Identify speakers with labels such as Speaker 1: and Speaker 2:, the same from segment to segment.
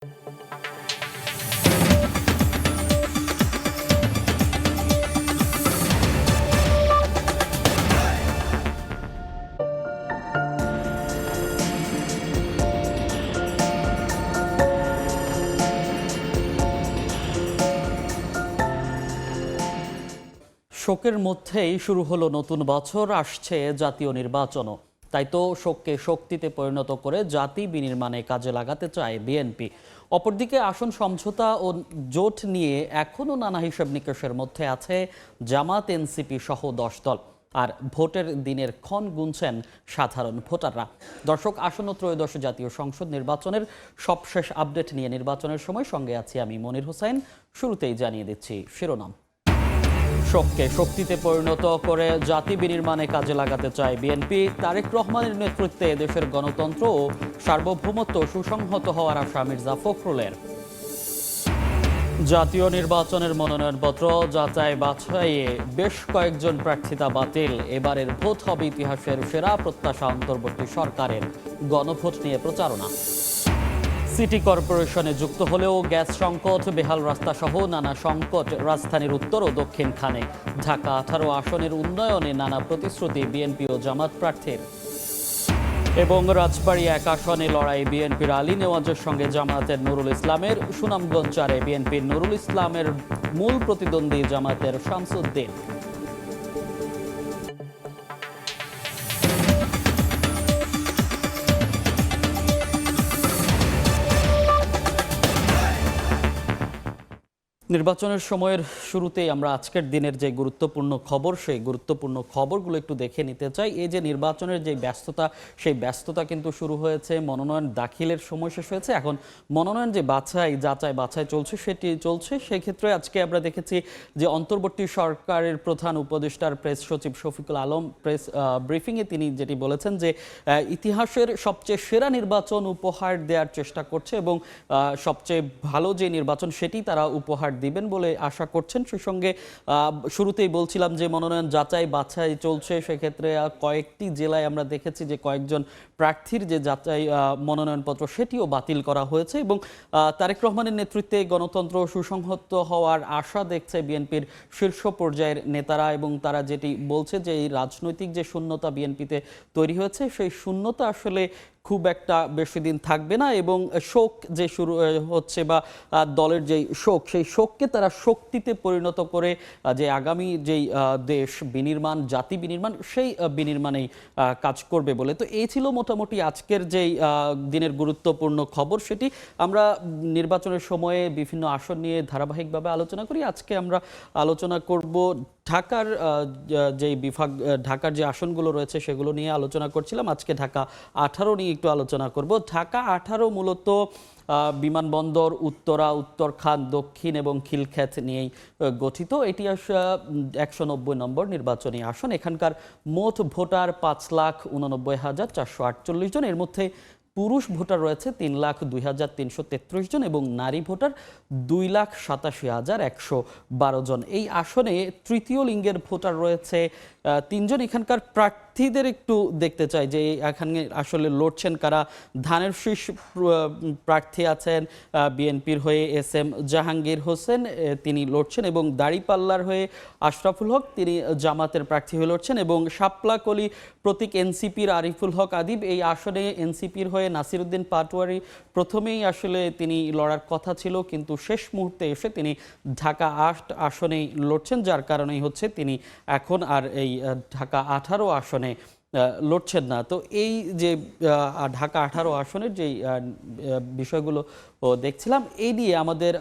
Speaker 1: শোকের মধ্যেই শুরু হলো নতুন বছর, আসছে জাতীয় নির্বাচনও। তাই তো শোককে শক্তিতে পরিণত করে জাতি বিনির্মাণে কাজে লাগাতে চায় বিএনপি। অপরদিকে আসন সমঝোতা ও জোট নিয়ে এখনও নানা হিসেব নিকেশের মধ্যে আছে জামাত, এনসিপি সহ 10 দল। আর ভোটের দিনের ক্ষণ গুনছেন সাধারণ ভোটাররা। দর্শক, আসন্ন ত্রয়োদশ জাতীয় সংসদ নির্বাচনের সবশেষ আপডেট নিয়ে নির্বাচনের সময় সঙ্গে আছি আমি মনির হোসেন। শুরুতেই জানিয়ে দিচ্ছি শিরোনাম। শোককে শক্তিতে পরিণত করে জাতি বিনির্মাণে কাজে লাগাতে চায় বিএনপি। তারেক রহমানের নেতৃত্বে দেশের গণতন্ত্র ও সার্বভৌমত্ব সুসংহত হওয়ার আশা মির্জা ফখরুলের। জাতীয় নির্বাচনের মনোনয়নপত্র যাচাই বাছাইয়ে বেশ কয়েকজন প্রার্থিতা বাতিল। এবারের ভোট হবে ইতিহাসের সেরা প্রত্যাশা অন্তর্বর্তী সরকারের। গণভোট নিয়ে প্রচারণা। সিটি কর্পোরেশনে যুক্ত হলেও গ্যাস সংকট, বেহাল রাস্তা সহ নানা সংকট রাজধানীর উত্তর ও দক্ষিণখানে। ঢাকা 18 আসনের উন্নয়নে নানা প্রতিশ্রুতি বিএনপি ও জামাত প্রার্থীর। এবং রাজবাড়ী 1 আসনে লড়াই বিএনপির আলী নেওয়াজের সঙ্গে জামায়াতের নুরুল ইসলামের। সুনামগঞ্জ 4-এ বিএনপির নুরুল ইসলামের মূল প্রতিদ্বন্দ্বী জামায়াতের শামসুদ্দিন। নির্বাচনের সময়ের শুরুতেই আমরা আজকের দিনের যে গুরুত্বপূর্ণ খবর, সেই গুরুত্বপূর্ণ খবরগুলো একটু দেখে নিতে চাই। এই যে নির্বাচনের যে ব্যস্ততা, সেই ব্যস্ততা কিন্তু শুরু হয়েছে, মনোনয়ন দাখিলের সময় শেষ হয়েছে। এখন মনোনয়ন যে যাচাই বাছাই চলছে, সেটি চলছে। সেই ক্ষেত্রে আজকে আমরা দেখেছি যে অন্তর্বর্তী সরকারের প্রধান উপদেষ্টার প্রেস সচিব শফিকুল আলম প্রেস ব্রিফিংয়ে তিনি যেটি বলেছেন যে ইতিহাসের সবচেয়ে সেরা নির্বাচন উপহার দেওয়ার চেষ্টা করছে এবং সবচেয়ে ভালো যে নির্বাচন সেটি তারা উপহার দিবেন বলে আশা করছেন। সেই সঙ্গে শুরুতেই বলছিলাম যে মনোনয়ন যাচাই বাছাই চলছে। সেক্ষেত্রে কয়েকটি জেলায় আমরা দেখেছি যে কয়েকজন প্রার্থীর যে যাচাই মনোনয়নপত্র সেটিও বাতিল করা হয়েছে এবং তারেক রহমানের নেতৃত্বে গণতন্ত্র সুসংহত হওয়ার আশা দেখছে বিএনপির শীর্ষ পর্যায়ের নেতারা এবং তারা যেটি বলছে যে এই রাজনৈতিক যে শূন্যতা বিএনপিতে তৈরি হয়েছে, সেই শূন্যতা আসলে খুব একটা বেশি দিন থাকবে না এবং শোক যে শুরু হচ্ছে বা দলের যেই শোক, সেই শোককে তারা শক্তিতে পরিণত করে যে আগামী যেই দেশ বিনির্মাণ, জাতি বিনির্মাণ, সেই বিনির্মাণেই কাজ করবে বলে। তো এই ছিল মোটামুটি আজকের যেই দিনের গুরুত্বপূর্ণ খবর। সেটি আমরা নির্বাচনের সময়ে বিভিন্ন আসন নিয়ে ধারাবাহিকভাবে আলোচনা করি। আজকে আমরা আলোচনা করব ঢাকার যেই বিভাগ, ঢাকার যে আসনগুলো রয়েছে সেগুলো নিয়ে আলোচনা করছিলাম। আজকে ঢাকা 18 নিয়ে একটু আলোচনা করব। ঢাকা 18 মূলত বিমানবন্দর, উত্তরা, উত্তরখান, দক্ষিণ এবং খিলক্ষেত নিয়েই গঠিত। এটি 190 নম্বর নির্বাচনী আসন। এখানকার মোট ভোটার 5,89,448 জন। এর মধ্যে পুরুষ ভোটার রয়েছে 3,02,333 জন এবং নারী ভোটার 2,87,112 জন। এই আসনে তৃতীয় লিঙ্গের ভোটার রয়েছে 3 জন। এখানকার প্রার্থীদের একটু দেখতে চাই যে এখানে আসলে লড়ছেন কারা। ধানের শীষ প্রার্থী আছেন বিএনপির হয়ে SM জাহাঙ্গীর হোসেন, তিনি লড়ছেন এবং দাড়িপাল্লার হয়ে আশরাফুল হক, তিনি জামাতের প্রার্থী হয়ে লড়ছেন এবং শাপলাকলি প্রতীক এনসিপির আরিফুল হক আদিব। এই আসনে এনসিপির হয়ে নাসিরউদ্দিন পাটোয়ারি প্রথমেই আসলে তিনি লড়ার কথা ছিল, কিন্তু শেষ মুহূর্তে এসে তিনি ঢাকা 8 আসনেই লড়ছেন, যার কারণেই হচ্ছে তিনি এখন আর এই ঢাকা 18 আসনে লড়ছেন না। তো এই যে ঢাকা 18 আসনের যেই বিষয়গুলো দেখছিলাম, এই নিয়ে আমাদের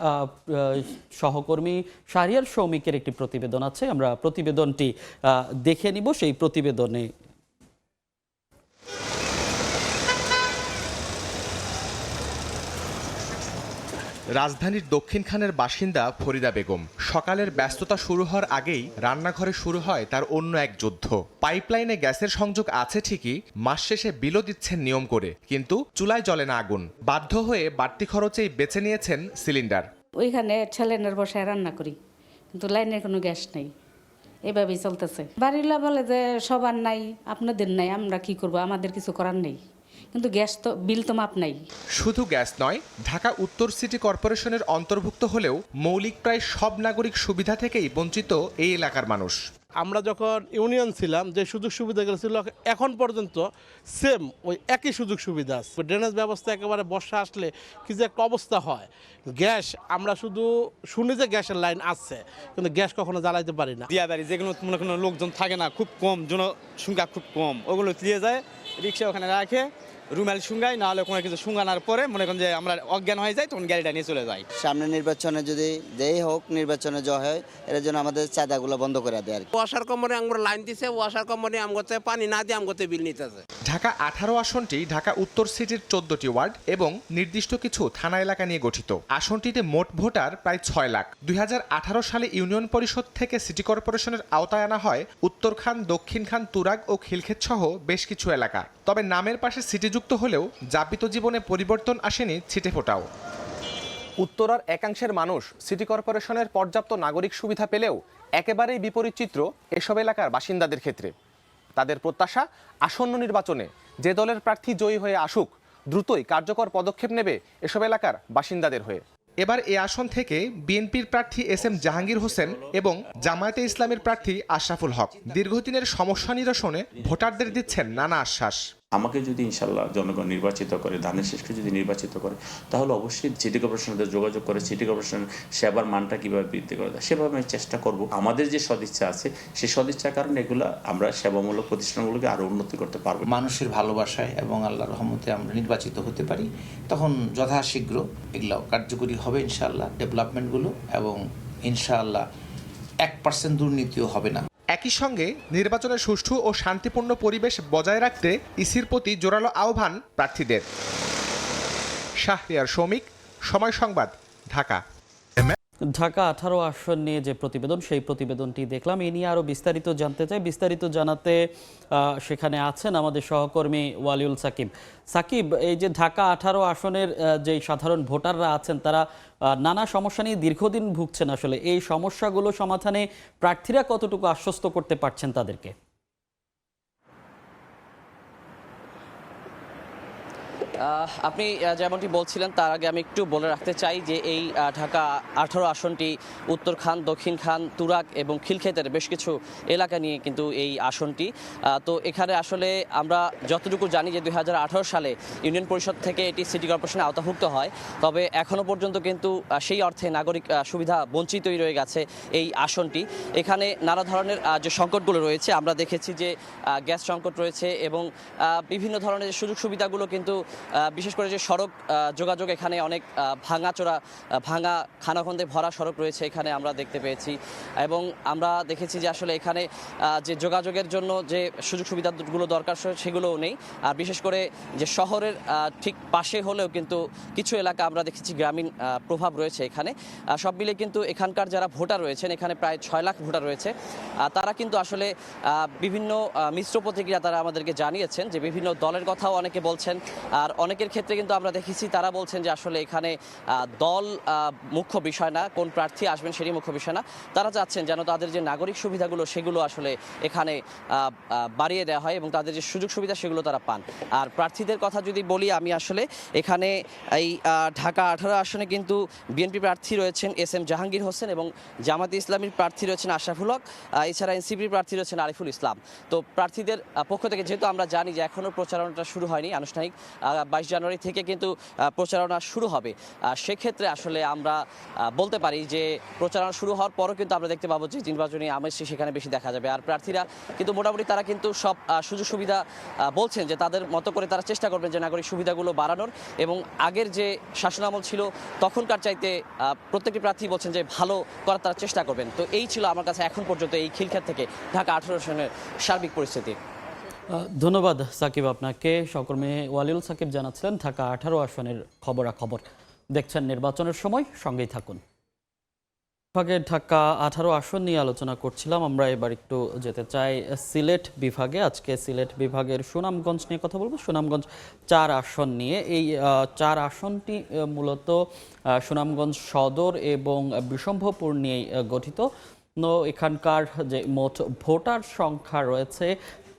Speaker 1: সহকর্মী শাহরিয়ার সৌমিকের একটি প্রতিবেদন আছে, আমরা প্রতিবেদনটি দেখে নিব। সেই প্রতিবেদনে
Speaker 2: রাজধানীর দক্ষিণখানের বাসিন্দা ফরিদা বেগম। সকালের ব্যস্ততা শুরু হওয়ার আগেই রান্নাঘরে শুরু হয় তার অন্য এক যুদ্ধ। পাইপলাইনে গ্যাসের সংযোগ আছে ঠিকই, মাস শেষে বিলও দিচ্ছেন নিয়ম করে, কিন্তু চুলায় জ্বলে না আগুন। বাধ্য হয়ে বাড়তি খরচেই বেছে নিয়েছেন সিলিন্ডার।
Speaker 3: ওইখানে ছেলেনের বসায় রান্না করি, কিন্তু লাইনের কোনো গ্যাস নেই, এভাবেই চলতেছে। বাড়িলা বলে যে সবার নাই, আপনাদের নাই, আমরা কি করব, আমাদের কিছু করার নেই, কিন্তু গ্যাস তো বিল তো মাপ নাই।
Speaker 2: শুধু গ্যাস নয়, ঢাকা উত্তর সিটি কর্পোরেশনের অন্তর্ভুক্ত হলেও মৌলিক প্রায় সব নাগরিক সুবিধা থেকেই বঞ্চিত এই এলাকার মানুষ।
Speaker 4: আমরা যখন ইউনিয়ন ছিলাম যে সুযোগ সুবিধাগুলো ছিল এখন পর্যন্ত সেম ওই একই সুযোগ সুবিধা আছে। ড্রেনেজ ব্যবস্থা একেবারে বর্ষা আসলে কি যে একটা অবস্থা হয়, গ্যাস আমরা শুধু শুনি যে গ্যাসের লাইন আছে কিন্তু গ্যাস কখনো জ্বালাইতে পারি না।
Speaker 5: দিয়াবাড়ি যেগুলো মনে কোনো লোকজন থাকে না, খুব কম, জনসংখ্যা খুব কম, ওগুলো দিয়ে যায়, রিক্সা ওখানে রাখে, রুমাল শুঙ্গাই, না হলে কোনো কিছু শুঙ্গানোর পরে মনে করেন যে আমরা অজ্ঞান হয়ে যাই, তখন গাড়িটা নিয়ে চলে যাই।
Speaker 6: সামনে নির্বাচনে যদি যেই হোক নির্বাচনে জয় হয়, এর জন্য আমাদের চাঁদাগুলো বন্ধ করে দেয় আর কি।
Speaker 7: ওয়াসার কোম্পানি আমরা লাইন দিছে, ওয়াসার কোম্পানি আমগতে পানি না দিয়ে আমগতে বিল নিতেছে।
Speaker 2: ঢাকা 18 আসনটি ঢাকা উত্তর সিটির 14টি ওয়ার্ড এবং নির্দিষ্ট কিছু থানা এলাকা নিয়ে গঠিত। আসনটিতে মোট ভোটার প্রায় 6 লাখ। 2018 সালে ইউনিয়ন পরিষদ থেকে সিটি কর্পোরেশনের আওতায় আনা হয় উত্তরখান, দক্ষিণখান, তুরাগ ও খিলক্ষেত সহ বেশ কিছু এলাকা। তবে নামের পাশে সিটি যুক্ত হলেও যাপিত জীবনে পরিবর্তন আসেনি ছিটেফোঁটাও। উত্তরার একাংশের মানুষ সিটি কর্পোরেশনের পর্যাপ্ত নাগরিক সুবিধা পেলেও একেবারেই বিপরীত চিত্র এসব এলাকার বাসিন্দাদের ক্ষেত্রে। তাদের প্রত্যাশা, আসন্ন নির্বাচনে যে দলের প্রার্থী জয়ী হয়ে আসুক, দ্রুতই কার্যকর পদক্ষেপ নেবে এসব এলাকার বাসিন্দাদের হয়ে। এবার এ আসন থেকে বিএনপির প্রার্থী এস.এম. জাহাঙ্গীর হোসেন এবং জামায়াতে ইসলামের প্রার্থী আশরাফুল হক দীর্ঘদিনের সমস্যা নিরসনে ভোটারদের দিচ্ছেন নানা আশ্বাস।
Speaker 8: আমাকে যদি ইনশাল্লাহ জনগণ নির্বাচিত করে, ধানের শেষকে যদি নির্বাচিত করে, তাহলে অবশ্যই সিটি কর্পোরেশনের যোগাযোগ করে সিটি কর্পোরেশনের সেবার মানটা কীভাবে বৃদ্ধি করা যায় সেভাবে আমি চেষ্টা করব। আমাদের যে সদিচ্ছা আছে সেই সদিচ্ছার কারণে এগুলো আমরা সেবামূলক প্রতিষ্ঠানগুলোকে আরও উন্নতি করতে পারবো।
Speaker 9: মানুষের ভালোবাসায় এবং আল্লাহর রহমতে আমরা নির্বাচিত হতে পারি, তখন যথাশীঘ্র এগুলো কার্যকরী হবে ইনশাআল্লাহ ডেভেলপমেন্টগুলো, এবং ইনশাআল্লাহ 1% দুর্নীতিও হবে না।
Speaker 2: একই সঙ্গে নির্বাচনের সুষ্ঠু ও শান্তিপূর্ণ পরিবেশ বজায় রাখতে ইসির প্রতি জোরালো আহ্বান প্রার্থীদের। শাহরিয়ার শৌমিক, সময় সংবাদ, ঢাকা।
Speaker 1: ঢাকা 18 আসন নিয়ে যে প্রতিবেদন, সেই প্রতিবেদনটি দেখলাম। এই নিয়ে আরও বিস্তারিত জানতে চাই। বিস্তারিত জানাতে সেখানে আছেন আমাদের সহকর্মী ওয়ালিউল সাকিব। সাকিব, এই যে ঢাকা 18 আসনের যে সাধারণ ভোটাররা আছেন, তারা নানা সমস্যা নিয়ে দীর্ঘদিন ভুগছেন। আসলে এই সমস্যাগুলো সমাধানে প্রার্থীরা কতটুকু আশ্বস্ত করতে পারছেন তাদেরকে?
Speaker 10: আপনি যেমনটি বলছিলেন তার আগে আমি একটু বলে রাখতে চাই যে এই ঢাকা 18 আসনটি উত্তরখান, দক্ষিণখান, তুরাগ এবং খিলক্ষেতের বেশ কিছু এলাকা নিয়ে কিন্তু এই আসনটি। তো এখানে আসলে আমরা যতটুকু জানি যে 2018 সালে ইউনিয়ন পরিষদ থেকে এটি সিটি কর্পোরেশনে আওতাভুক্ত হয়, তবে এখনও পর্যন্ত কিন্তু সেই অর্থে নাগরিক সুবিধা বঞ্চিতই রয়ে গেছে এই আসনটি। এখানে নানা ধরনের যে সংকটগুলো রয়েছে, আমরা দেখেছি যে গ্যাস সংকট রয়েছে এবং বিভিন্ন ধরনের যে সুযোগ সুবিধাগুলো কিন্তু বিশেষ করে যে সড়ক যোগাযোগ, এখানে অনেক ভাঙা খানাখন্দে ভরা সড়ক রয়েছে এখানে আমরা দেখতে পেয়েছি। এবং আমরা দেখেছি যে আসলে এখানে যে যোগাযোগের জন্য যে সুযোগ সুবিধাগুলো দরকার সেগুলোও নেই। আর বিশেষ করে যে শহরের ঠিক পাশে হলেও কিন্তু কিছু এলাকা আমরা দেখেছি গ্রামীণ প্রভাব রয়েছে এখানে। সব মিলে কিন্তু এখানকার যারা ভোটার রয়েছেন, এখানে প্রায় 6 লাখ ভোটার রয়েছে, তারা কিন্তু আসলে বিভিন্ন মিশ্র প্রতিক্রিয়া তারা আমাদেরকে জানিয়েছেন যে বিভিন্ন দলের কথাও অনেকে বলছেন। আর অনেকের ক্ষেত্রে কিন্তু আমরা দেখেছি তারা বলছেন যে আসলে এখানে দল মুখ্য বিষয় না, কোন প্রার্থী আসবেন সেটি মুখ্য বিষয় না। তারা চাচ্ছেন যেন তাদের যে নাগরিক সুবিধাগুলো সেগুলো আসলে এখানে বাড়িয়ে দেওয়া হয় এবং তাদের যে সুযোগ সুবিধা সেগুলো তারা পান। আর প্রার্থীদের কথা যদি বলি, আমি আসলে এখানে এই ঢাকা 18 আসনে কিন্তু বিএনপি প্রার্থী রয়েছেন এস.এম. জাহাঙ্গীর হোসেন এবং জামায়াতে ইসলামীর প্রার্থী রয়েছেন আশরাফুল হক, এছাড়া এনসিপির প্রার্থী রয়েছেন আরিফুল ইসলাম। তো প্রার্থীদের পক্ষ থেকে যেহেতু আমরা জানি যে এখনও প্রচারণাটা শুরু হয়নি আনুষ্ঠানিক, 22 জানুয়ারি থেকে কিন্তু প্রচারণা শুরু হবে, সেক্ষেত্রে আসলে আমরা বলতে পারি যে প্রচারণা শুরু হওয়ার পরও কিন্তু আমরা দেখতে পাবো যে নির্বাচনী আমেজ সেখানে বেশি দেখা যাবে। আর প্রার্থীরা কিন্তু মোটামুটি তারা কিন্তু সব সুযোগ সুবিধা বলছেন যে তাদের মতো করে তারা চেষ্টা করবেন যে নাগরিক সুবিধাগুলো বাড়ানোর, এবং আগের যে শাসনামল ছিল তখনকার চাইতে প্রত্যেকটি প্রার্থী বলছেন যে ভালো করার তারা চেষ্টা করবেন। তো এই ছিল আমার কাছে এখন পর্যন্ত এই খিলক্ষেত থেকে ঢাকা 18 আসনের সার্বিক পরিস্থিতি।
Speaker 1: ধন্যবাদ সাকিব আপনাকে। সহকর্মী ওয়ালিউল সাকিব জানাচ্ছিলেন ঢাকা 18 আসনের খবরাখবর। দেখছেন নির্বাচনের সময়, সঙ্গেই থাকুন। ঢাকা 18 আসন নিয়ে আলোচনা করছিলাম। আমরা এবার একটু যেতে চাই সিলেট বিভাগে। আজকে সিলেট বিভাগের সুনামগঞ্জ নিয়ে কথা বলবো। সুনামগঞ্জ 4 আসন নিয়ে। এই 4 আসনটি মূলত সুনামগঞ্জ সদর এবং বিশম্ভপুর নিয়ে গঠিত। এখানকার যে মোট ভোটার সংখ্যা রয়েছে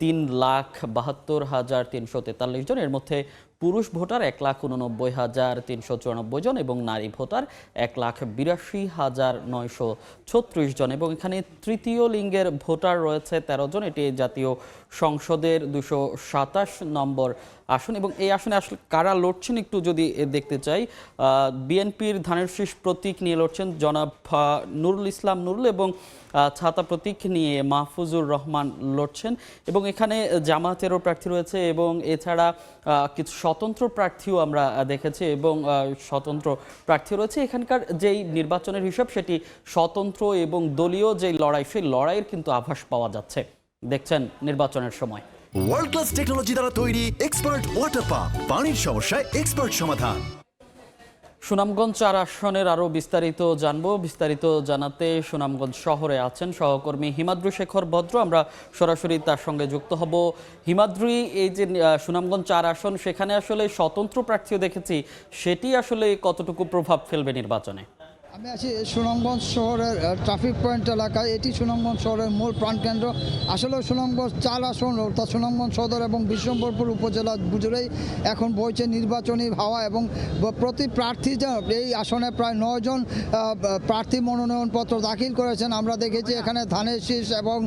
Speaker 1: 3,72,343 জন। এর মধ্যে পুরুষ ভোটার 1,89,394 জন এবং নারী ভোটার 1,82,936 জন এবং এখানে তৃতীয় লিঙ্গের ভোটার রয়েছে 13 জন। এটি জাতীয় সংসদের 227 নম্বর আসন এবং এই আসনে আসলে কারা লড়ছেন একটু যদি দেখতে চাই, বিএনপির ধানের শীষ প্রতীক নিয়ে লড়ছেন জনাব নুরুল ইসলাম নুরুল এবং ছাতা প্রতীক নিয়ে মাহফুজুর রহমান লড়ছেন এবং এখানে জামায়াতেরও প্রার্থী রয়েছে এবং এছাড়া কিছু স্বতন্ত্র প্রার্থীও আমরা দেখেছি এবং স্বতন্ত্র প্রার্থী রয়েছে। এখানকার যেই নির্বাচনের হিসাব সেটি স্বতন্ত্র এবং দলীয় যে লড়াই সেই লড়াইয়ের কিন্তু আভাস পাওয়া যাচ্ছে দেখছেন নির্বাচনের সময়।
Speaker 11: ওয়ার্ল্ড ক্লাস টেকনোলজি দ্বারা তৈরি এক্সপার্ট ওয়াটার পাম্প, পানির সমস্যায় এক্সপার্ট সমাধান।
Speaker 1: সুনামগঞ্জ 4 আসনের আরও বিস্তারিত জানবো। বিস্তারিত জানাতে সুনামগঞ্জ শহরে আছেন সহকর্মী হিমাদ্রি শেখর ভদ্র, আমরা সরাসরি তার সঙ্গে যুক্ত হব। হিমাদ্রি, এই যে সুনামগঞ্জ 4 আসন সেখানে আসলে স্বতন্ত্র প্রার্থীও দেখেছি, সেটি আসলে কতটুকু প্রভাব ফেলবে নির্বাচনে?
Speaker 12: আমি আছি সুনামগঞ্জ শহরের ট্রাফিক পয়েন্ট এলাকায়। এটি সুনামগঞ্জ শহরের মূল প্রাণকেন্দ্র। আসলে সুনামগঞ্জ 4 আসন অর্থাৎ সুনামগঞ্জ সদর এবং বিশ্বম্বরপুর উপজেলা জুড়েই এখন বইছে নির্বাচনী হাওয়া এবং প্রতি প্রার্থী এই আসনে প্রায় 9 জন প্রার্থী মনোনয়নপত্র দাখিল করেছেন। আমরা দেখেছি এখানে ধানের শীষ এবং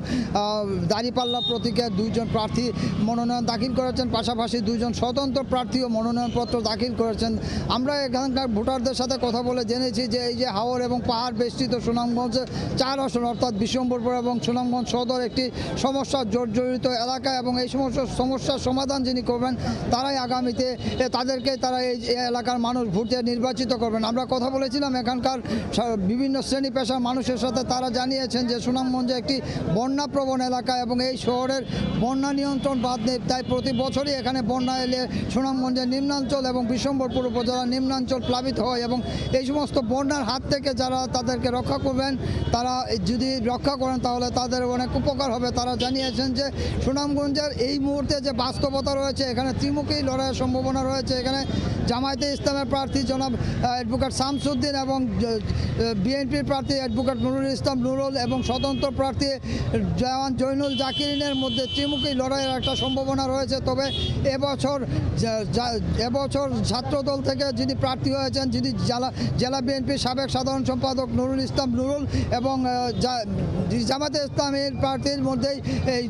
Speaker 12: দাঁড়িপাল্লা প্রতীকের 2 জন প্রার্থী মনোনয়ন দাখিল করেছেন, পাশাপাশি 2 জন স্বতন্ত্র প্রার্থীও মনোনয়নপত্র দাখিল করেছেন। আমরা এখানকার ভোটারদের সাথে কথা বলে জেনেছি যে এই যে হাওর এবং পাহাড় বেষ্টিত সুনামগঞ্জে 4 আসন অর্থাৎ বিশ্বম্বরপুর এবং সুনামগঞ্জ সদর একটি সমস্যা জর্জরিত এলাকা এবং এই সমস্যার সমাধান যিনি করবেন তারাই আগামীতে তারা এই এলাকার মানুষ ভোটে নির্বাচিত করবেন। আমরা কথা বলেছিলাম এখানকার বিভিন্ন শ্রেণী পেশার মানুষের সাথে, তারা জানিয়েছেন যে সুনামগঞ্জে একটি বন্যাপ্রবণ এলাকা এবং এই শহরের বন্যা নিয়ন্ত্রণ বাঁধ নেই, তাই প্রতি বছরই এখানে বন্যা এলে সুনামগঞ্জের নিম্নাঞ্চল এবং বিশ্বম্বরপুর উপজেলার নিম্নাঞ্চল প্লাবিত হয় এবং এই সমস্ত বন্যার হাত থেকে যারা তাদেরকে রক্ষা করবেন, তারা যদি রক্ষা করেন তাহলে তাদের অনেক উপকার হবে। তারা জানিয়েছেন যে সুনামগঞ্জের এই মুহূর্তে যে বাস্তবতা রয়েছে এখানে ত্রিমুখী লড়াইয়ের সম্ভাবনা রয়েছে। এখানে জামায়াতে ইসলামের প্রার্থী জনাব অ্যাডভোকেট শামসুদ্দিন এবং বিএনপির প্রার্থী অ্যাডভোকেট নুরুল ইসলাম নুরুল এবং স্বতন্ত্র প্রার্থী জওয়ান জৈনুল জাকিরিনের মধ্যে ত্রিমুখী লড়াইয়ের একটা সম্ভাবনা রয়েছে। তবে এবছর ছাত্রদল থেকে যিনি প্রার্থী হয়েছেন, যিনি জেলা বিএনপির সাবেক সাধারণ সম্পাদক নুরুল ইসলাম নুরুল এবং জামায়াতে ইসলামের প্রার্থীর মধ্যেই এই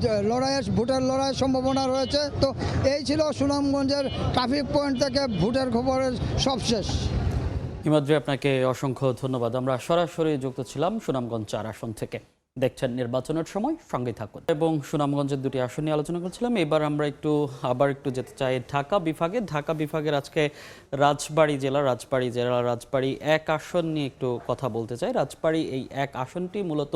Speaker 12: ভোটের লড়াইয়ের সম্ভাবনা রয়েছে। তো এই ছিল সুনামগঞ্জের ট্রাফিক পয়েন্ট থেকে ভোটের খবরের সবশেষ।
Speaker 1: হিমাদ্রি, আপনাকে অসংখ্য ধন্যবাদ। আমরা সরাসরি যুক্ত ছিলাম সুনামগঞ্জ 4 আসন থেকে। দেখছেন নির্বাচনের সময়, সঙ্গে থাকুন। এবং সুনামগঞ্জের 2টি আসন নিয়ে আলোচনা করছিলাম। এবার আমরা আবার একটু যেতে চাই ঢাকা বিভাগে। ঢাকা বিভাগের আজকে রাজবাড়ী 1 আসন নিয়ে একটু কথা বলতে চাই। রাজবাড়ী এই 1 আসনটি মূলত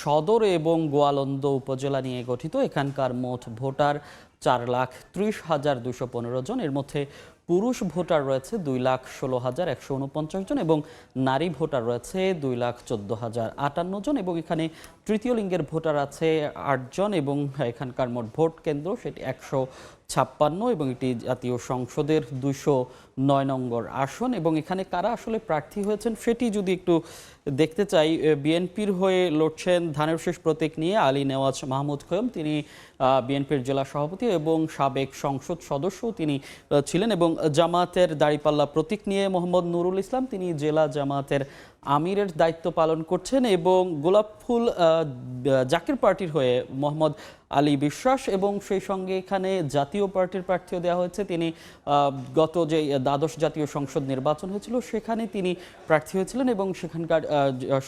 Speaker 1: সদর এবং গোয়ালন্দ উপজেলা নিয়ে গঠিত। এখানকার মোট ভোটার 4,30,215 জন। এর মধ্যে পুরুষ ভোটার রয়েছে 2,16,149 জন এবং নারী ভোটার রয়েছে 2,14,058 জন এবং এখানে তৃতীয় লিঙ্গের ভোটার আছে 8 জন এবং এখানকার মোট ভোট কেন্দ্র সেটি 156 এবং এটি জাতীয় সংসদের 209 নম্বর আসন। এবং এখানে কারা আসলে প্রার্থী হয়েছেন সেটি যদি একটু দেখতে চাই, বিএনপির হয়ে লড়ছেন ধানের শীষ প্রতীক নিয়ে আলী নেওয়াজ মাহমুদ খোয়ম, তিনি বিএনপির জেলা সভাপতি এবং সাবেক সংসদ সদস্য তিনি ছিলেন। এবং জামায়াতের দাঁড়িপাল্লা প্রতীক নিয়ে মোহাম্মদ নুরুল ইসলাম, তিনি জেলা জামায়াতের আমিরের দায়িত্ব পালন করছেন। এবং গোলাপফুল জাকির পার্টির হয়ে মোহাম্মদ আলী বিশ্বাস এবং সেই সঙ্গে এখানে জাতীয় পার্টির প্রার্থীও দেওয়া হয়েছে। তিনি গত যে দ্বাদশ জাতীয় সংসদ নির্বাচন হয়েছিল সেখানে তিনি প্রার্থী হয়েছিলেন এবং সেখানকার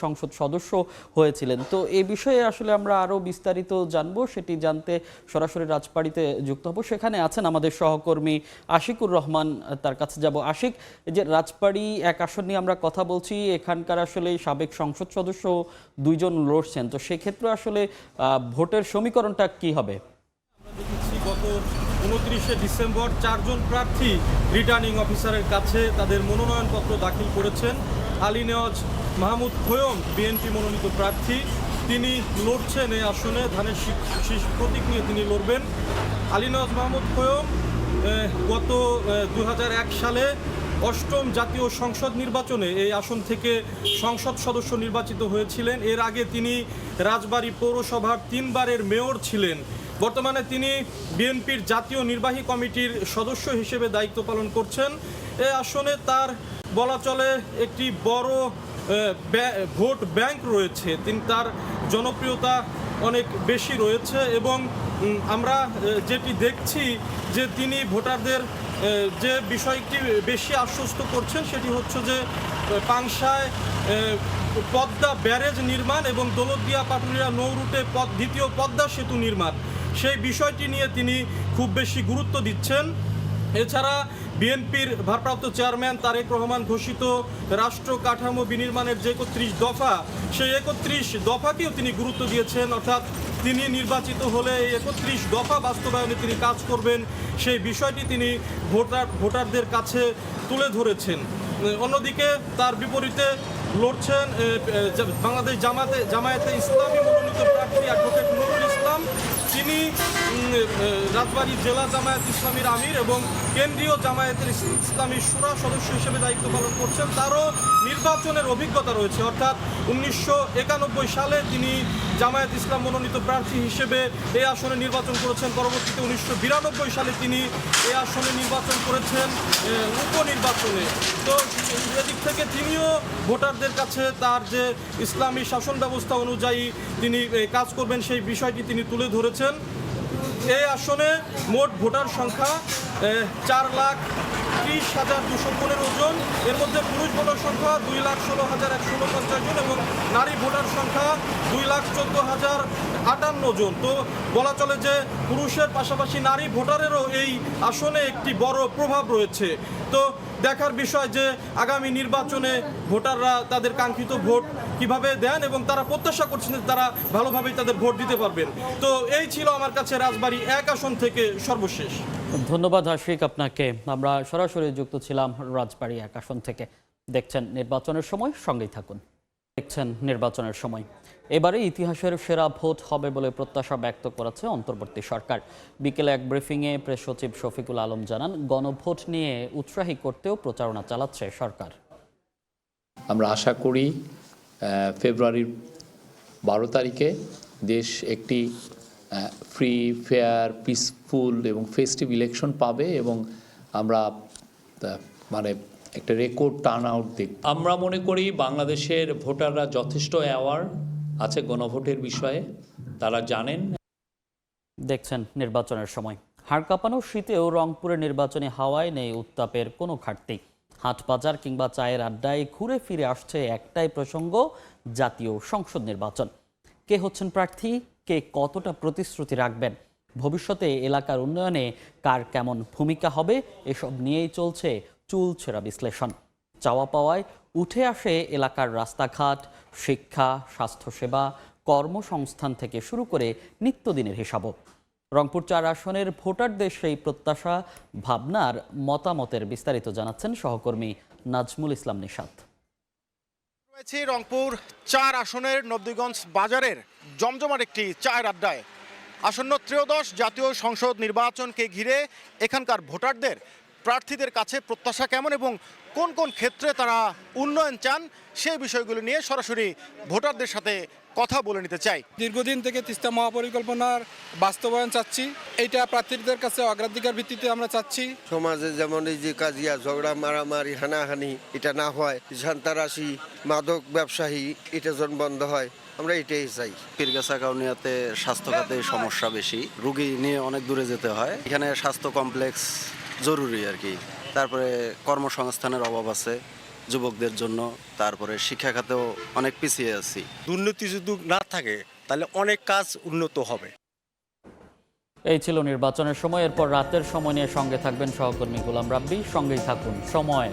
Speaker 1: সংসদ সদস্য হয়েছিলেন। তো এই বিষয়ে আসলে আমরা আরও বিস্তারিত জানবো, সেটি জানতে সরাসরি রাজবাড়ীতে যুক্ত হব। সেখানে আছেন আমাদের সহকর্মী আশিকুর রহমান, তার কাছে যাব। আশিক, এই যে রাজবাড়ী 1 আসন নিয়ে আমরা কথা বলছি, এখানকার আসলে সাবেক সংসদ সদস্য 2 জন লড়ছেন, তো সেক্ষেত্রে আসলে ভোটের সমীকরণটা কি হবে?
Speaker 13: আমরা দেখেছি গত 29শে ডিসেম্বর 4 জন প্রার্থী রিটার্নিং অফিসারের কাছে তাদের মনোনয়নপত্র দাখিল করেছেন। আলী নেওয়াজ মাহমুদ খোয়ম বিএনপি মনোনীত প্রার্থী, তিনি লড়ছেন এই আসনে ধানের শীষ প্রতীক নিয়ে তিনি লড়বেন। আলী নেওয়াজ মাহমুদ খোয়ম গত 2001 সালে 8ম জাতীয় সংসদ নির্বাচনে এই আসন থেকে সংসদ সদস্য নির্বাচিত হয়েছিলেন। এর আগে তিনি রাজবাড়ী পৌরসভার 3 বারের মেয়র ছিলেন। বর্তমানে তিনি বিএনপির জাতীয় নির্বাহী কমিটির সদস্য হিসেবে দায়িত্ব পালন করছেন। এই আসনে তার বলা চলে একটি বড় ভোট ব্যাংক রয়েছে, তার জনপ্রিয়তা অনেক বেশি রয়েছে এবং আমরা যেটি দেখছি যে তিনি ভোটারদের যে বিষয়টি বেশি আশ্বস্ত করছেন সেটি হচ্ছে যে পাংশায় পদ্মা ব্যারেজ নির্মাণ এবং দৌলতদিয়া পাটুরিয়া নৌ রুটে দ্বিতীয় পদ্মা সেতু নির্মাণ, সেই বিষয়টি নিয়ে তিনি খুব বেশি গুরুত্ব দিচ্ছেন। এছাড়া বিএনপির ভারপ্রাপ্ত চেয়ারম্যান তারেক রহমান ঘোষিত রাষ্ট্র কাঠামো বিনির্মাণের যে 31 দফা, সেই 31 দফাকেও তিনি গুরুত্ব দিয়েছেন, অর্থাৎ তিনি নির্বাচিত হলে এই 31 দফা বাস্তবায়নে তিনি কাজ করবেন, সেই বিষয়টি তিনি ভোটারদের কাছে তুলে ধরেছেন। অন্যদিকে তার বিপরীতে লড়ছেন বাংলাদেশ জামায়াতে ইসলামী মনোনীত প্রার্থী অ্যাডভোকেট নুরুল ইসলাম। তিনি রাজবাড়ী জেলা জামায়াত ইসলামীর আমির এবং কেন্দ্রীয় জামায়াতের ইসলামী শুরা সদস্য হিসেবে দায়িত্ব পালন করছেন। তারও নির্বাচনের অভিজ্ঞতা রয়েছে, অর্থাৎ 1991 সালে তিনি জামায়াত ইসলাম মনোনীত প্রার্থী হিসেবে এই আসনে নির্বাচন করেছেন। পরবর্তীতে 1992 সালে তিনি এই আসনে নির্বাচন করেছেন উপনির্বাচনে। তো এদিক থেকে তিনিও ভোটারদের কাছে তার যে ইসলামী শাসন ব্যবস্থা অনুযায়ী তিনি কাজ করবেন সেই বিষয়টি তিনি তুলে ধরেছেন। এই আসনে মোট ভোটার সংখ্যা 4,30,215 জন, এর মধ্যে পুরুষ ভোটার সংখ্যা 2,16,149 জন এবং নারী ভোটার সংখ্যা 2,14,058 জন। তো বলা চলে যে পুরুষের পাশাপাশি নারী ভোটারেরও এই আসনে একটি বড় প্রভাব রয়েছে। তো দেখার বিষয় যে আগামী নির্বাচনে ভোটাররা তাদের কাঙ্ক্ষিত ভোট কিভাবে দেন এবং তারা প্রত্যাশা করছেন যে তারা ভালোভাবেই তাদের ভোট দিতে পারবেন। তো এই ছিল আমার কাছে রাজবাড়ী 1 আসন থেকে সর্বশেষ।
Speaker 1: ধন্যবাদ আশিক আপনাকে। আমরা সরাসরি যুক্ত ছিলাম রাজবাড়ী 1 আসন থেকে। দেখছেন নির্বাচনের সময়, সঙ্গেই থাকুন। দেখছেন নির্বাচনের সময়। এবারে ইতিহাসের সেরা ভোট হবে বলে প্রত্যাশা ব্যক্ত করেছে অন্তর্বর্তী সরকার। বিকেলে এক ব্রিফিংয়ে প্রেস সচিব শফিকুল আলম জানান, গণভোট নিয়ে উৎসাহী করতেও প্রচারণা চালাচ্ছে সরকার।
Speaker 14: আমরা আশা করি ফেব্রুয়ারির 12 তারিখে দেশ একটি ফ্রি, ফেয়ার, পিসফুল এবং ফেস্টিভ ইলেকশন পাবে এবং আমরা মানে একটা রেকর্ড টার্ন আউট দেখব। আমরা মনে করি বাংলাদেশের ভোটাররা যথেষ্ট অ্যাওয়ার আছে গণভোটের বিষয়ে, তারা জানেন।
Speaker 1: দেখছেন নির্বাচনের সময়। হাড় কাঁপানো শীতেও রংপুরের নির্বাচনী হাওয়ায় নেই উত্তাপের কোনো ঘাটতি। হাট বাজার কিংবা চায়ের আড্ডায় ঘুরে ফিরে আসছে একটাই প্রসঙ্গ, জাতীয় সংসদ নির্বাচন। কে হচ্ছেন প্রার্থী, কে কতটা প্রতিশ্রুতি রাখবেন, ভবিষ্যতে এলাকার উন্নয়নে কার কেমন ভূমিকা হবে, এসব নিয়েই চলছে চুলছেরা বিশ্লেষণ। চাওয়া পাওয়ায় উঠে আসে এলাকার রাস্তাঘাট, শিক্ষা, স্বাস্থ্যসেবা, কর্মসংস্থান থেকে শুরু করে নিত্যদিনের হিসাবও। রংপুর 4 আসনের ভোটারদের সেই প্রত্যাশা, ভাবনার, মতামতের বিস্তারিত জানাচ্ছেন সহকর্মী নাজমুল ইসলাম নিশাত।
Speaker 15: রয়েছি রংপুর 4 আসনের নবীগঞ্জ বাজারের জমজমাট একটি চায়ের আড্ডায়। আসন্ন ত্রয়োদশ জাতীয় সংসদ নির্বাচনকে ঘিরে এখানকার ভোটারদের প্রার্থীদের কাছে প্রত্যাশা কেমন এবং কোন কোন ক্ষেত্রে তারা উন্নয়ন চান, সেই বিষয়গুলো নিয়ে সরাসরি ভোটারদের সাথে কথা বলে নিতে চাই।
Speaker 16: দীর্ঘদিন থেকে তিস্তা মহাপরিকল্পনার বাস্তবায়ন চাচ্ছি, এইটা প্রার্থীদের কাছে অগ্রাধিকার ভিত্তিতে আমরা চাচ্ছি।
Speaker 17: সমাজে যেমন এই যে কাজিয়া, ঝগড়া, মারামারি, হানাহানি এটা না হয়, সন্ত্রাসী, মাদক ব্যবসায়ী এটা যেন বন্ধ হয়, আমরা এটাই চাই।
Speaker 18: পীরগাছা কাউনিয়াতে স্বাস্থ্যখাতে সমস্যা বেশি, রুগী নিয়ে অনেক দূরে যেতে হয়, এখানে স্বাস্থ্য কমপ্লেক্স জরুরি আর কি। তারপরে কর্মসংস্থানের অভাব আছে যুবকদের জন্য, তারপরে শিক্ষা খাতেও অনেক পিছিয়ে আছি।
Speaker 19: দুর্নীতি যদি না থাকে তাহলে অনেক কাজ উন্নত হবে।
Speaker 1: এই ছিল নির্বাচনের সময়। এরপর রাতের সময় নিয়ে সঙ্গে থাকবেন সহকর্মী গোলাম রাব্বি। সঙ্গেই থাকুন সময়।